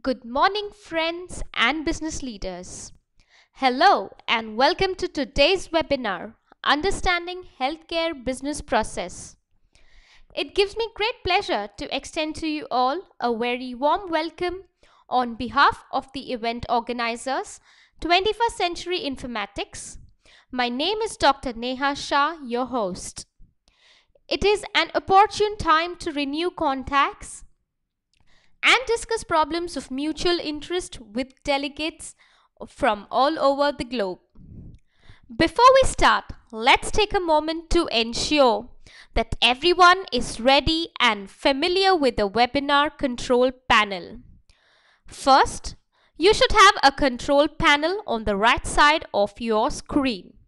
Good morning, friends and business leaders. Hello, and welcome to today's webinar Understanding Healthcare Business Process. It gives me great pleasure to extend to you all a very warm welcome on behalf of the event organizers, 21st Century Informatics. My name is Dr. Neha Shah, your host. It is an opportune time to renew contacts and discuss problems of mutual interest with delegates from all over the globe. Before we start, let's take a moment to ensure that everyone is ready and familiar with the webinar control panel. First, you should have a control panel on the right side of your screen.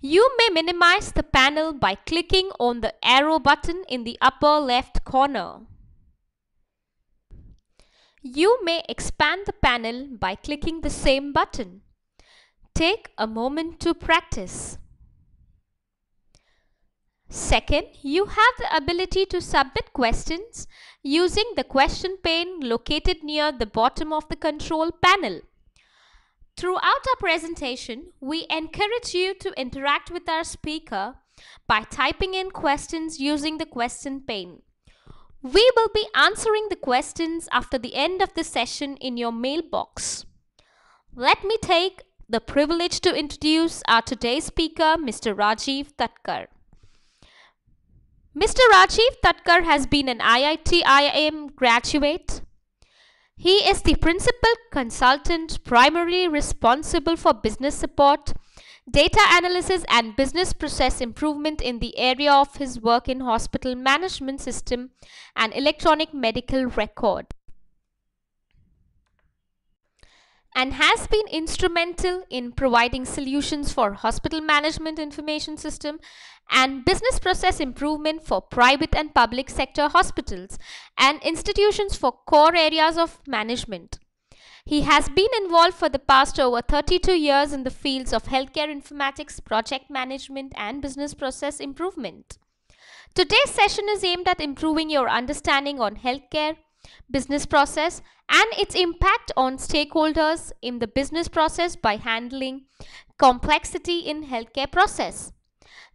You may minimize the panel by clicking on the arrow button in the upper left corner. You may expand the panel by clicking the same button. Take a moment to practice. Second, you have the ability to submit questions using the question pane located near the bottom of the control panel. Throughout our presentation, we encourage you to interact with our speaker by typing in questions using the question pane. We will be answering the questions after the end of the session in your mailbox. Let me take the privilege to introduce our today's speaker, Mr. Rajiv Tatkar. Mr. Rajiv Tatkar has been an IIT IIM graduate. He is the principal consultant primarily responsible for business support, data analysis and business process improvement in the area of his work in hospital management system and electronic medical record, and has been instrumental in providing solutions for hospital management information system and business process improvement for private and public sector hospitals and institutions for core areas of management. He has been involved for the past over 32 years in the fields of healthcare informatics, project management, and business process improvement. Today's session is aimed at improving your understanding on healthcare, business process, and its impact on stakeholders in the business process by handling complexity in healthcare process.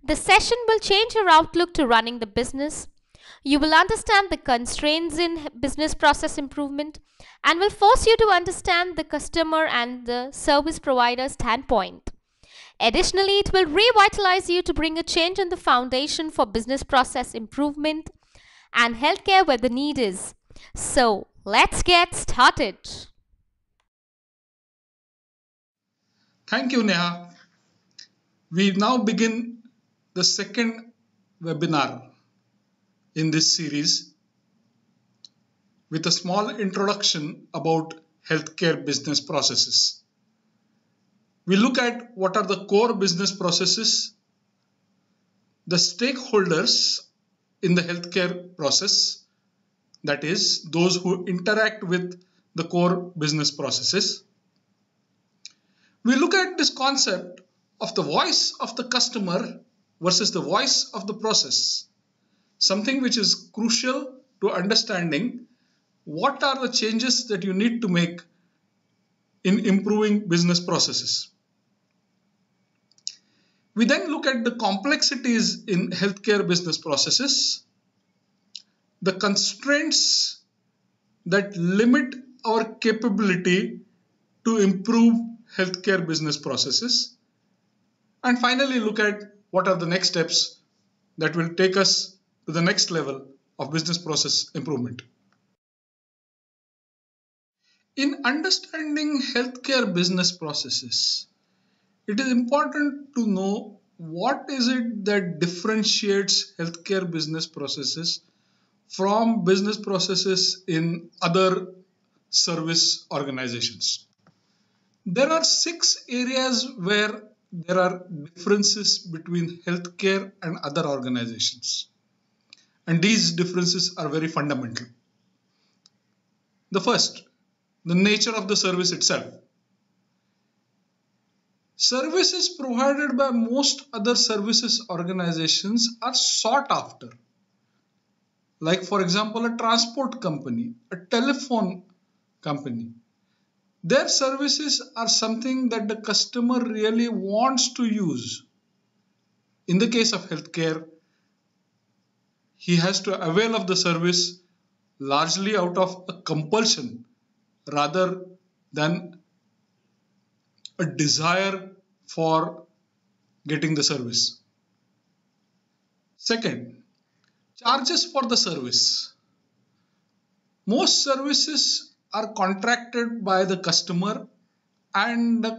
The session will change your outlook to running the business. You will understand the constraints in business process improvement and will force you to understand the customer and the service provider standpoint. Additionally, it will revitalize you to bring a change in the foundation for business process improvement and healthcare where the need is. So, let's get started. Thank you, Neha. We now begin the second webinar in this series with a small introduction about healthcare business processes. We look at what are the core business processes, the stakeholders in the healthcare process, that is, those who interact with the core business processes. We look at this concept of the voice of the customer versus the voice of the process, something which is crucial to understanding what are the changes that you need to make in improving business processes. We then look at the complexities in healthcare business processes, the constraints that limit our capability to improve healthcare business processes, and finally look at what are the next steps that will take us to the next level of business process improvement. In understanding healthcare business processes, it is important to know what is it that differentiates healthcare business processes from business processes in other service organizations. There are 6 areas where there are differences between healthcare and other organizations. And these differences are very fundamental. The first, the nature of the service itself. Services provided by most other services organizations are sought after. Like, for example, a transport company, a telephone company. Their services are something that the customer really wants to use. In the case of healthcare, he has to avail of the service largely out of a compulsion rather than a desire for getting the service. Second, charges for the service. Most services are contracted by the customer, and the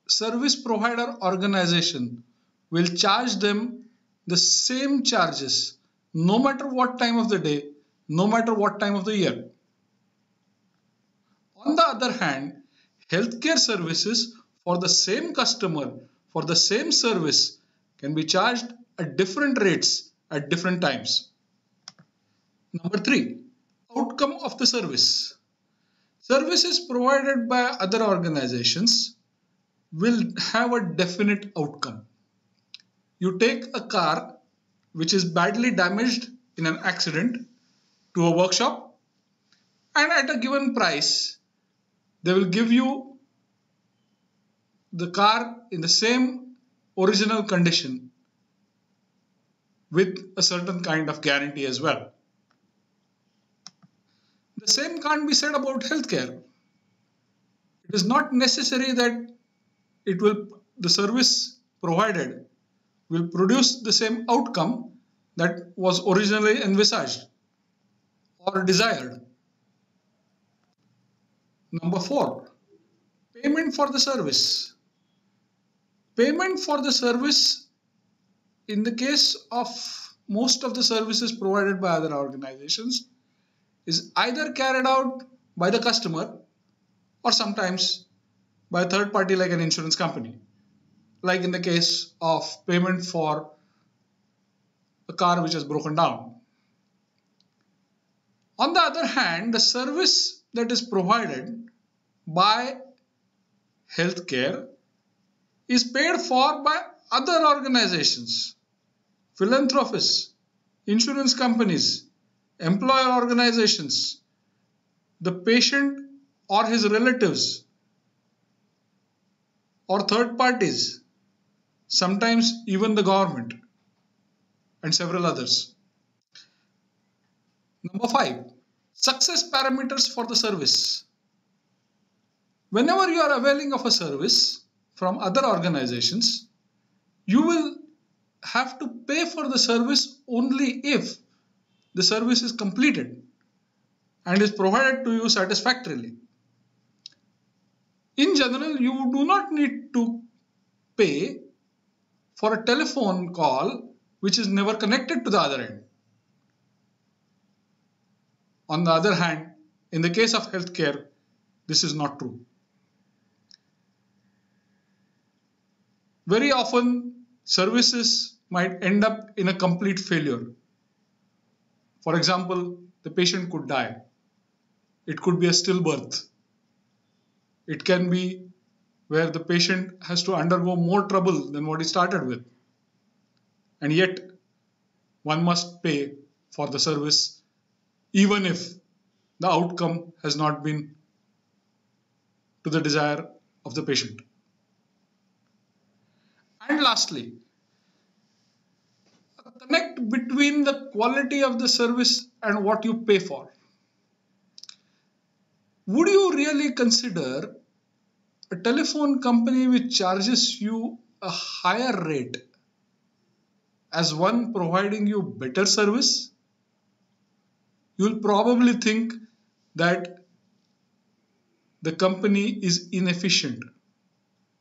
service provider organization will charge them the same charges no matter what time of the day, no matter what time of the year. On the other hand, healthcare services for the same customer, for the same service, can be charged at different rates at different times. Number 3, outcome of the service. Services provided by other organizations will have a definite outcome. You take a car which is badly damaged in an accident to a workshop, and at a given price, they will give you the car in the same original condition with a certain kind of guarantee as well. The same can't be said about healthcare. It is not necessary that the service provided will produce the same outcome that was originally envisaged or desired. Number 4, payment for the service. Payment for the service, in the case of most of the services provided by other organizations, is either carried out by the customer or sometimes by a third party like an insurance company, like in the case of payment for a car which has broken down. On the other hand, the service that is provided by healthcare is paid for by other organizations, philanthropists, insurance companies, employer organizations, the patient or his relatives, or third parties, sometimes even the government, and several others. Number 5, success parameters for the service. Whenever you are availing of a service from other organizations, you will have to pay for the service only if the service is completed and is provided to you satisfactorily. In general, you do not need to pay for a telephone call which is never connected to the other end. On the other hand, in the case of healthcare, this is not true. Very often, services might end up in a complete failure. For example, the patient could die. It could be a stillbirth. It can be where the patient has to undergo more trouble than what he started with. And yet, one must pay for the service even if the outcome has not been to the desire of the patient. And lastly, a connect between the quality of the service and what you pay for. Would you really consider a telephone company which charges you a higher rate as one providing you better service? You'll probably think that the company is inefficient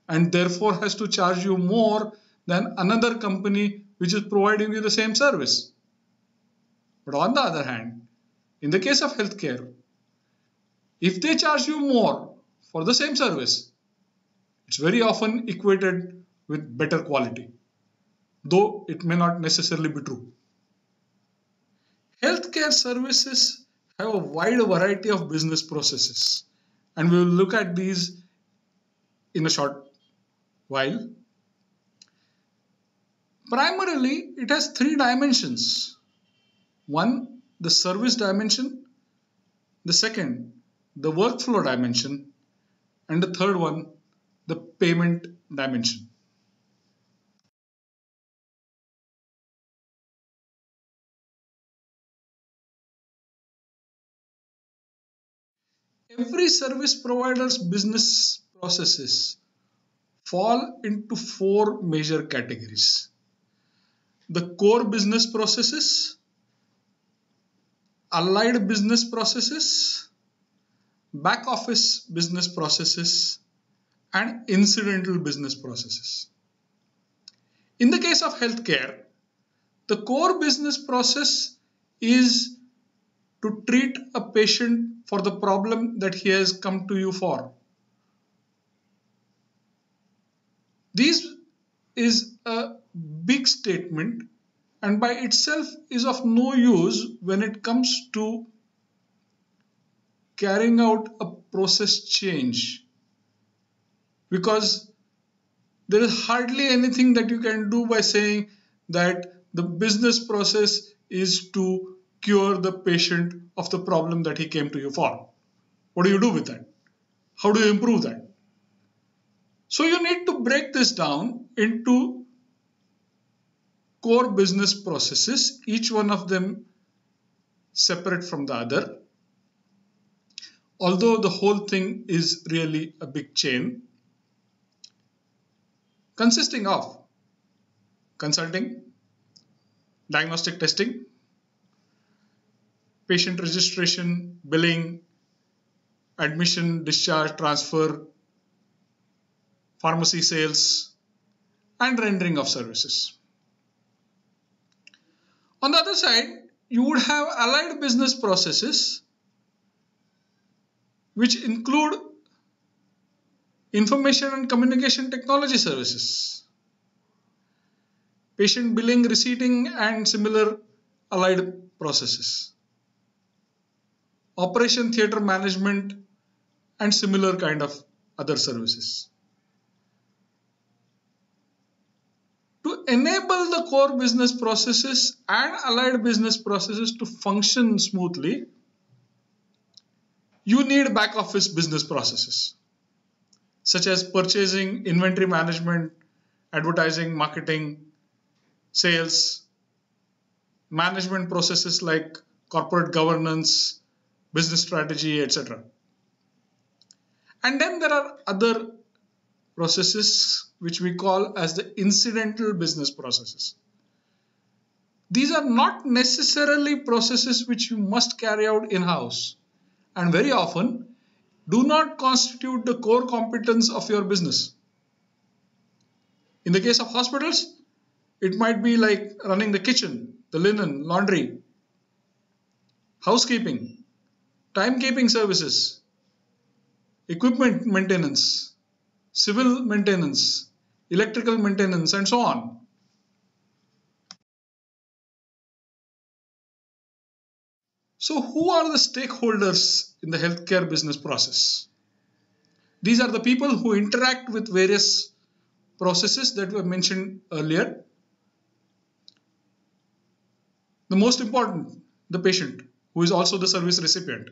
and therefore has to charge you more than another company which is providing you the same service. But on the other hand, in the case of healthcare, if they charge you more for the same service, it's very often equated with better quality, though it may not necessarily be true. Healthcare services have a wide variety of business processes, and we will look at these in a short while. Primarily, it has 3 dimensions. One, the service dimension. The second, the workflow dimension, and the third one, the payment dimension. Every service provider's business processes fall into four major categories: the core business processes, allied business processes, back office business processes, and incidental business processes. In the case of healthcare, the core business process is to treat a patient for the problem that he has come to you for. This is a big statement and by itself is of no use when it comes to carrying out a process change, because there is hardly anything that you can do by saying that the business process is to cure the patient of the problem that he came to you for. What do you do with that? How do you improve that? So you need to break this down into core business processes, each one of them separate from the other. Although the whole thing is really a big chain consisting of consulting, diagnostic testing, patient registration, billing, admission, discharge, transfer, pharmacy sales, and rendering of services. On the other side, you would have allied business processes which include information and communication technology services, patient billing, receipting, and similar allied processes, operation theatre management, and similar kind of other services. To enable the core business processes and allied business processes to function smoothly, you need back office business processes such as purchasing, inventory management, advertising, marketing, sales, management processes like corporate governance, business strategy, etc. And then there are other processes which we call as the incidental business processes. These are not necessarily processes which you must carry out in-house and very often do not constitute the core competence of your business. In the case of hospitals, it might be like running the kitchen, the linen, laundry, housekeeping, timekeeping services, equipment maintenance, civil maintenance, electrical maintenance, and so on. So who are the stakeholders in the healthcare business process? These are the people who interact with various processes that were mentioned earlier. The most important, the patient, who is also the service recipient.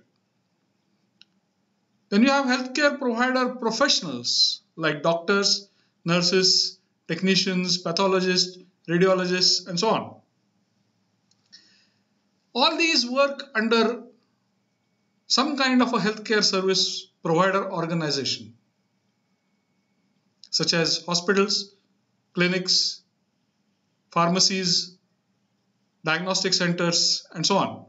Then you have healthcare provider professionals like doctors, nurses, technicians, pathologists, radiologists, and so on. All these work under some kind of a healthcare service provider organization, such as hospitals, clinics, pharmacies, diagnostic centers, and so on.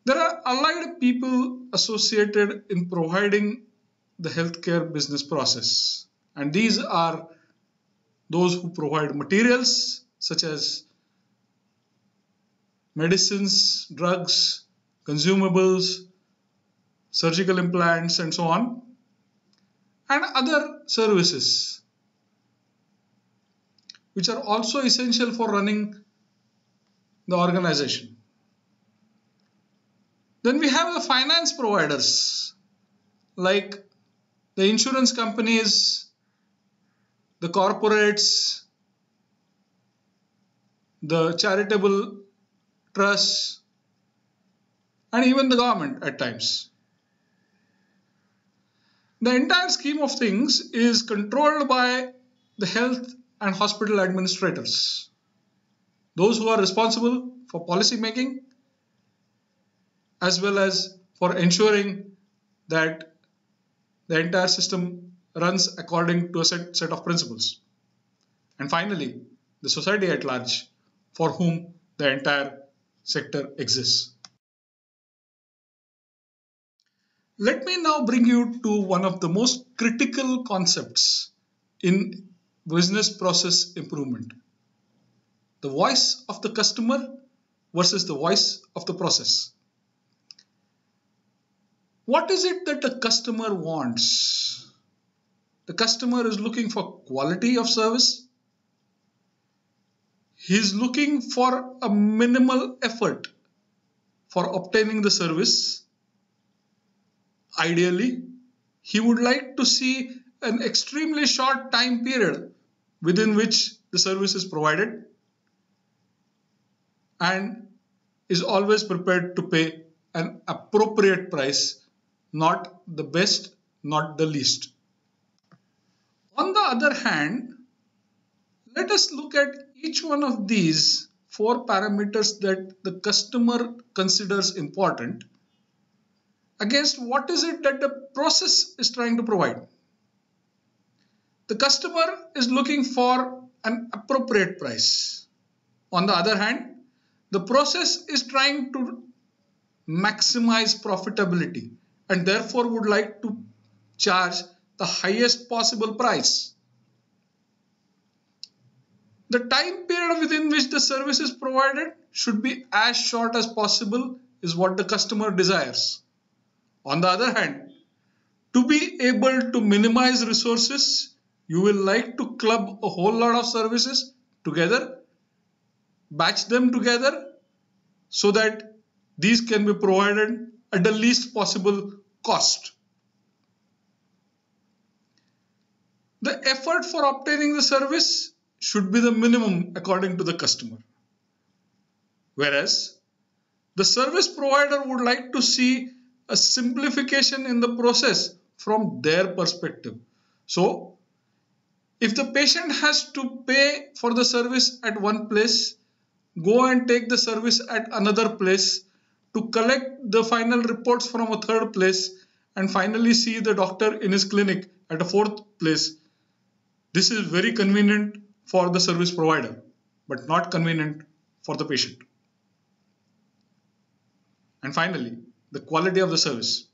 There are allied people associated in providing the healthcare business process, and these are those who provide materials such as medicines, drugs, consumables, surgical implants, and so on, and other services which are also essential for running the organization. Then we have the finance providers like the insurance companies, the corporates, the charitable trusts, and even the government at times. The entire scheme of things is controlled by the health and hospital administrators, those who are responsible for policy making as well as for ensuring that the entire system runs according to a set of principles. And finally, the society at large, for whom the entire sector exists. Let me now bring you to one of the most critical concepts in business process improvement: the voice of the customer versus the voice of the process. What is it that the customer wants? The customer is looking for quality of service. He is looking for a minimal effort for obtaining the service. Ideally, he would like to see an extremely short time period within which the service is provided and is always prepared to pay an appropriate price, not the best, not the least. On the other hand, let us look at each one of these four parameters that the customer considers important against what is it that the process is trying to provide. The customer is looking for an appropriate price. On the other hand, the process is trying to maximize profitability and therefore would like to charge the highest possible price. The time period within which the service is provided should be as short as possible is what the customer desires. On the other hand, to be able to minimize resources, you will like to club a whole lot of services together, batch them together so that these can be provided at the least possible cost. The effort for obtaining the service should be the minimum according to the customer. Whereas the service provider would like to see a simplification in the process from their perspective. So, if the patient has to pay for the service at one place, go and take the service at another place, to collect the final reports from a third place, and finally see the doctor in his clinic at a fourth place, this is very convenient for the service provider, but not convenient for the patient. And finally, the quality of the service.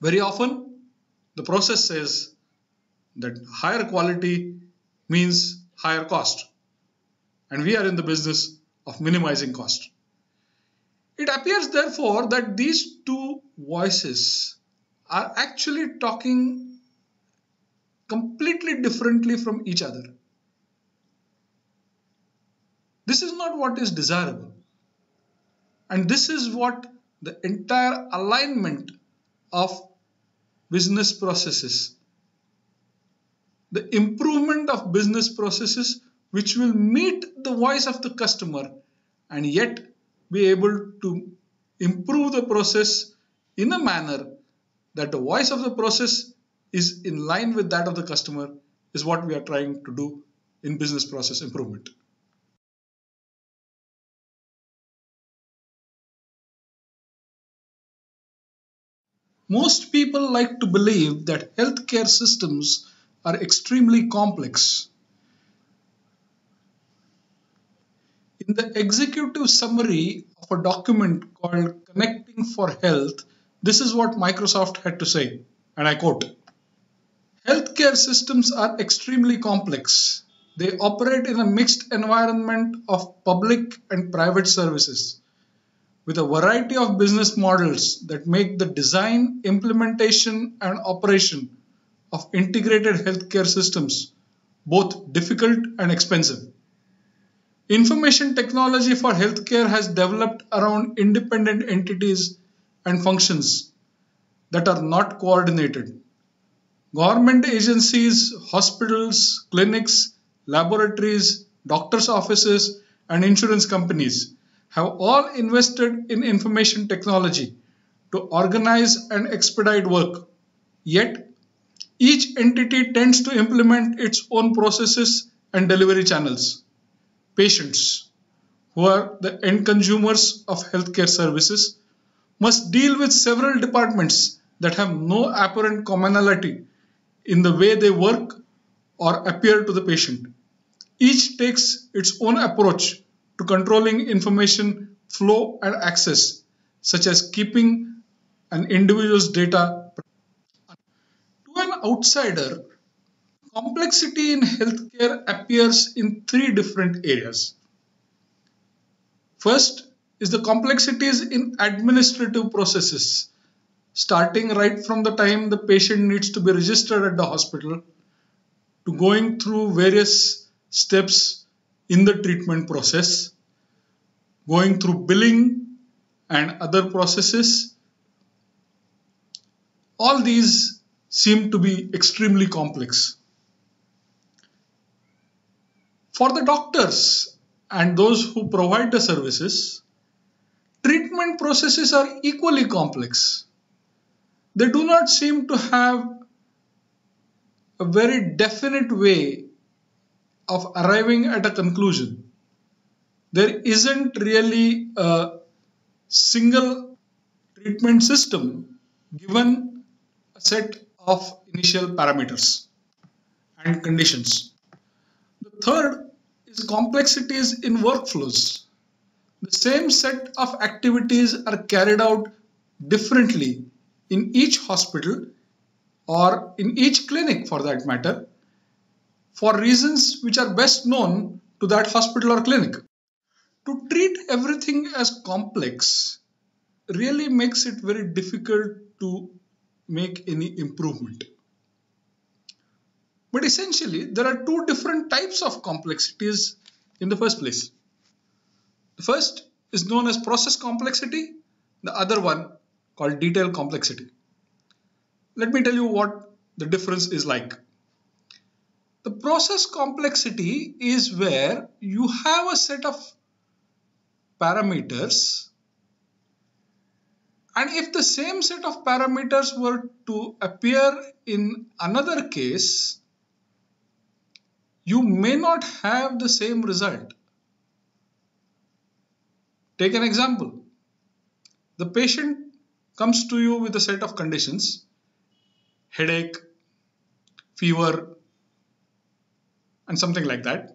Very often, the process says that higher quality means higher cost. And we are in the business of minimizing cost. It appears, therefore, that these two voices are actually talking completely differently from each other. This is not what is desirable. And this is what the entire alignment of business processes, the improvement of business processes which will meet the voice of the customer and yet be able to improve the process in a manner that the voice of the process is in line with that of the customer, is what we are trying to do in business process improvement. Most people like to believe that healthcare systems are extremely complex. In the executive summary of a document called Connecting for Health, this is what Microsoft had to say, and I quote, "Healthcare systems are extremely complex. They operate in a mixed environment of public and private services, with a variety of business models that make the design, implementation, and operation of integrated healthcare systems both difficult and expensive. Information technology for healthcare has developed around independent entities and functions that are not coordinated. Government agencies, hospitals, clinics, laboratories, doctors' offices, and insurance companies have all invested in information technology to organize and expedite work, Yet, each entity tends to implement its own processes and delivery channels. Patients, who are the end consumers of healthcare services, must deal with several departments that have no apparent commonality in the way they work or appear to the patient. Each takes its own approach to controlling information flow and access, such as keeping an individual's data. To an outsider, complexity in healthcare appears in three different areas. First is the complexities in administrative processes, starting right from the time the patient needs to be registered at the hospital to going through various steps in the treatment process, going through billing and other processes. All these seem to be extremely complex. For the doctors and those who provide the services, treatment processes are equally complex. They do not seem to have a very definite way of arriving at a conclusion. There isn't really a single treatment system given a set of initial parameters and conditions. The third is complexities in workflows. The same set of activities are carried out differently in each hospital or in each clinic for that matter, for reasons which are best known to that hospital or clinic. To treat everything as complex really makes it very difficult to make any improvement. But essentially, there are two different types of complexities in the first place. The first is known as process complexity, the other one called detail complexity. Let me tell you what the difference is like. The process complexity is where you have a set of parameters, and if the same set of parameters were to appear in another case, you may not have the same result. Take an example. The patient comes to you with a set of conditions: headache, fever, and something like that.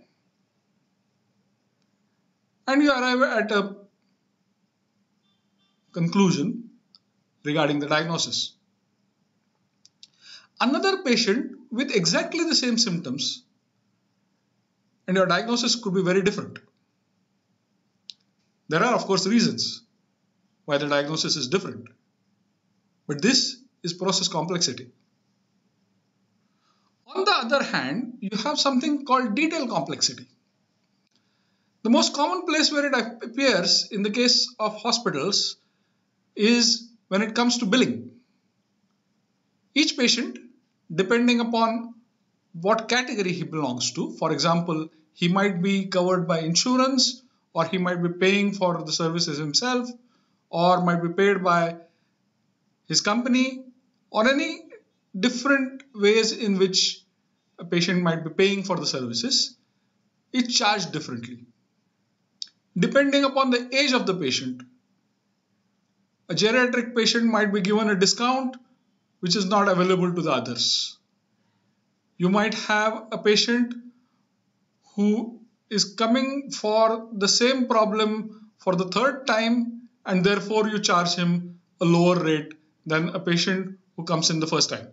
And you arrive at a conclusion regarding the diagnosis. Another patient with exactly the same symptoms, and your diagnosis could be very different. There are, of course, reasons why the diagnosis is different, but this is process complexity. On the other hand, you have something called detail complexity. The most common place where it appears in the case of hospitals is when it comes to billing. Each patient, depending upon what category he belongs to, for example, he might be covered by insurance, or he might be paying for the services himself, or might be paid by his company, or any different ways in which a patient might be paying for the services, is charged differently. Depending upon the age of the patient, a geriatric patient might be given a discount which is not available to the others. You might have a patient who is coming for the same problem for the third time, and therefore you charge him a lower rate than a patient who comes in the first time.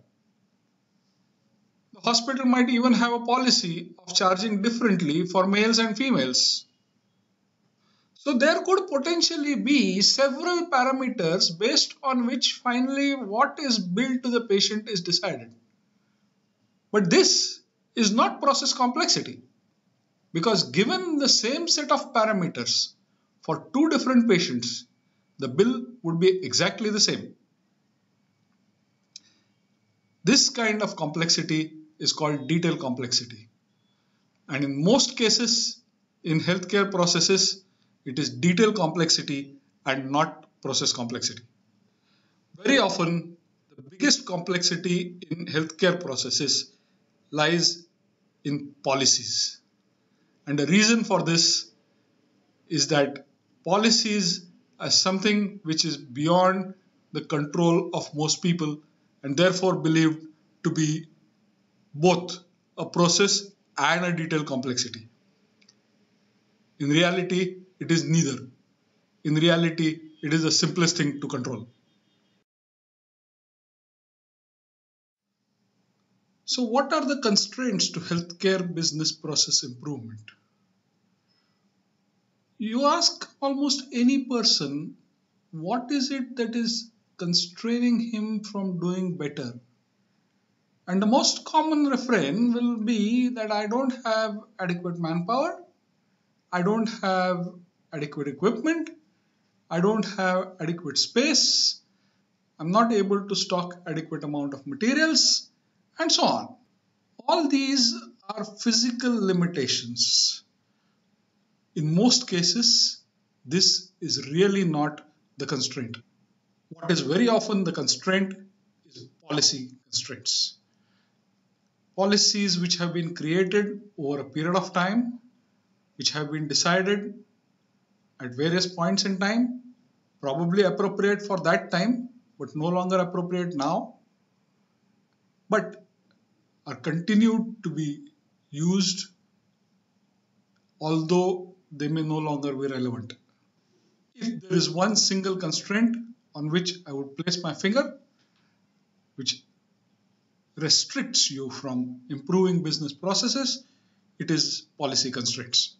The hospital might even have a policy of charging differently for males and females. So there could potentially be several parameters based on which finally what is billed to the patient is decided. But this is not process complexity, because given the same set of parameters for two different patients, the bill would be exactly the same. This kind of complexity is called detail complexity. And in most cases in healthcare processes, it is detail complexity and not process complexity. Very often, the The biggest complexity in healthcare processes lies in policies. And the reason for this is that policies are something which is beyond the control of most people and therefore believed to be both a process and a detailed complexity. In reality, it is neither. In reality, it is the simplest thing to control. So, what are the constraints to healthcare business process improvement? You ask almost any person, what is it that is constraining him from doing better? And the most common refrain will be that I don't have adequate manpower, I don't have adequate equipment, I don't have adequate space, I'm not able to stock adequate amount of materials, and so on. All these are physical limitations. In most cases, this is really not the constraint. What is very often the constraint is policy constraints. Policies which have been created over a period of time, which have been decided at various points in time, probably appropriate for that time, but no longer appropriate now, but are continued to be used, although they may no longer be relevant. If there is one single constraint on which I would place my finger, which restricts you from improving business processes, it is policy constraints.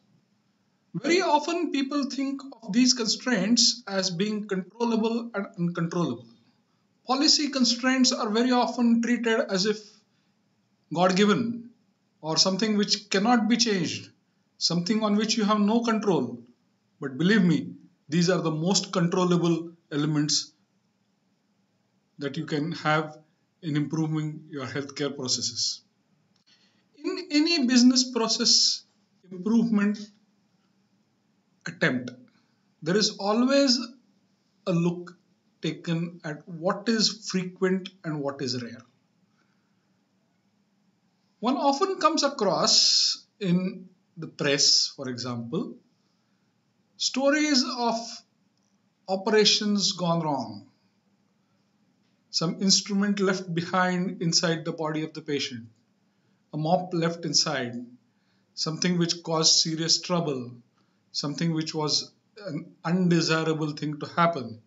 Very often people think of these constraints as being controllable and uncontrollable. Policy constraints are very often treated as if God-given or something which cannot be changed, something on which you have no control. But believe me, these are the most controllable elements that you can have in improving your healthcare processes. In any business process improvement attempt, there is always a look taken at what is frequent and what is rare. One often comes across in the press, for example, stories of operations gone wrong, some instrument left behind inside the body of the patient, a mop left inside, something which caused serious trouble, something which was an undesirable thing to happen.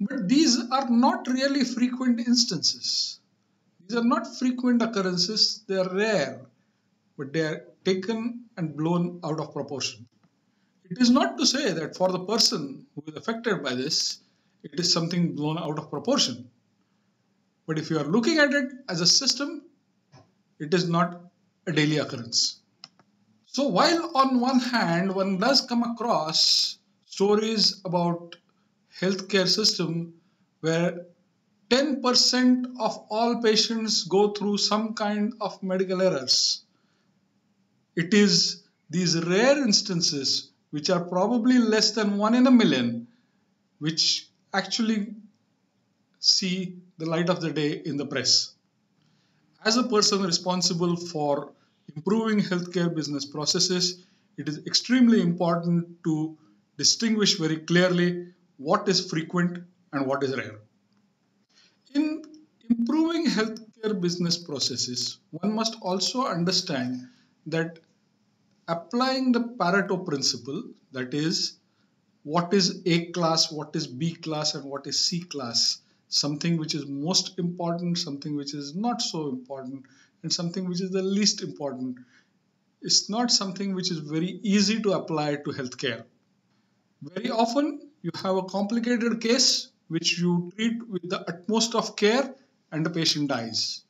But these are not really frequent instances. These are not frequent occurrences, they are rare, but they are taken and blown out of proportion. It is not to say that for the person who is affected by this, it is something blown out of proportion. But if you are looking at it as a system, it is not a daily occurrence. So while on one hand, one does come across stories about healthcare system where 10% of all patients go through some kind of medical errors. It is these rare instances, which are probably less than 1 in a million, which actually see the light of the day in the press. As a person responsible for improving healthcare business processes, it is extremely important to distinguish very clearly what is frequent and what is rare. In improving healthcare business processes, one must also understand that applying the Pareto principle, that is, what is A class, what is B class, and what is C class, something which is most important, something which is not so important, and something which is the least important, is not something which is very easy to apply to healthcare. Very often, you have a complicated case which you treat with the utmost of care and the patient dies.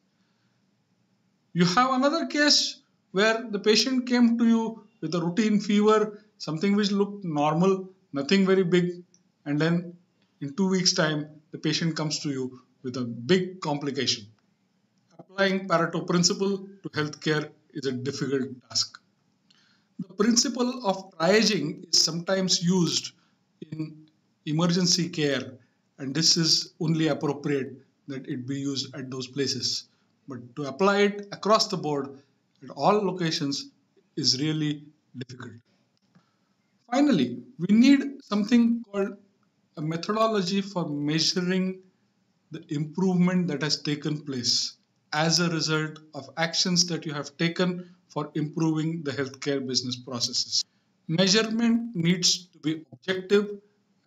You have another case where the patient came to you with a routine fever, something which looked normal, nothing very big, and then in 2 weeks' time, the patient comes to you with a big complication. Applying Pareto principle to healthcare is a difficult task. The principle of triaging is sometimes used in emergency care, and this is only appropriate that it be used at those places. But to apply it across the board at all locations is really difficult. Finally, we need something called a methodology for measuring the improvement that has taken place as a result of actions that you have taken for improving the healthcare business processes. Measurement needs to be objective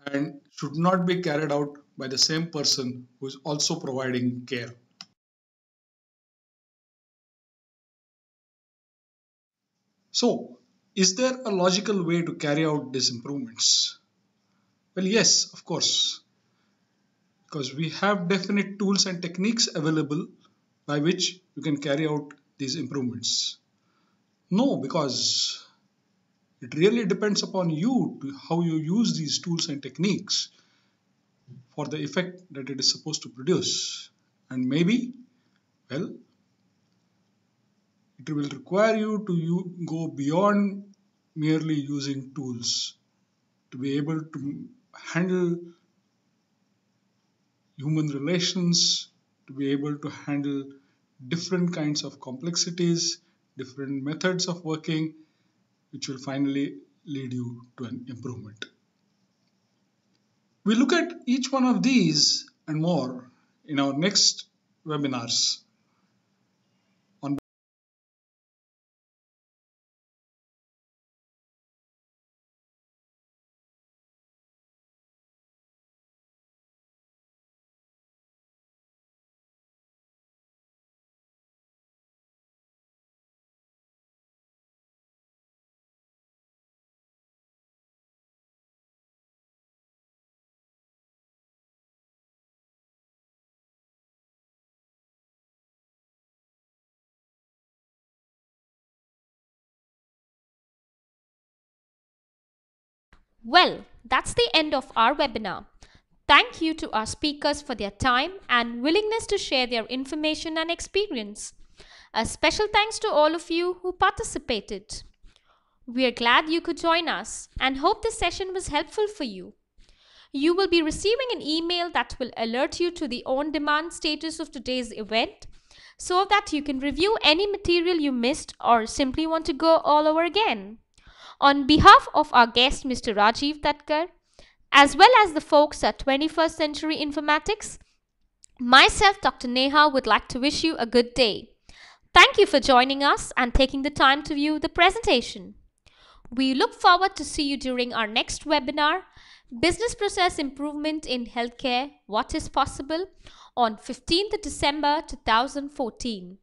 and should not be carried out by the same person who is also providing care. So, is there a logical way to carry out these improvements? Well, yes, of course, because we have definite tools and techniques available by which you can carry out these improvements. No, because it really depends upon you to how you use these tools and techniques for the effect that it is supposed to produce. And maybe, well, it will require you to go beyond merely using tools to be able to handle human relations, to be able to handle different kinds of complexities, different methods of working, which will finally lead you to an improvement. We look at each one of these and more in our next webinars. On Well, that's the end of our webinar. Thank you to our speakers for their time and willingness to share their information and experience. A special thanks to all of you who participated. We are glad you could join us and hope this session was helpful for you. You will be receiving an email that will alert you to the on-demand status of today's event so that you can review any material you missed or simply want to go all over again. On behalf of our guest, Mr. Rajiv Tatkar, as well as the folks at 21st Century Informatics, myself, Dr. Neha, would like to wish you a good day. Thank you for joining us and taking the time to view the presentation. We look forward to see you during our next webinar, Business Process Improvement in Healthcare, What is Possible, on 15th December 2014.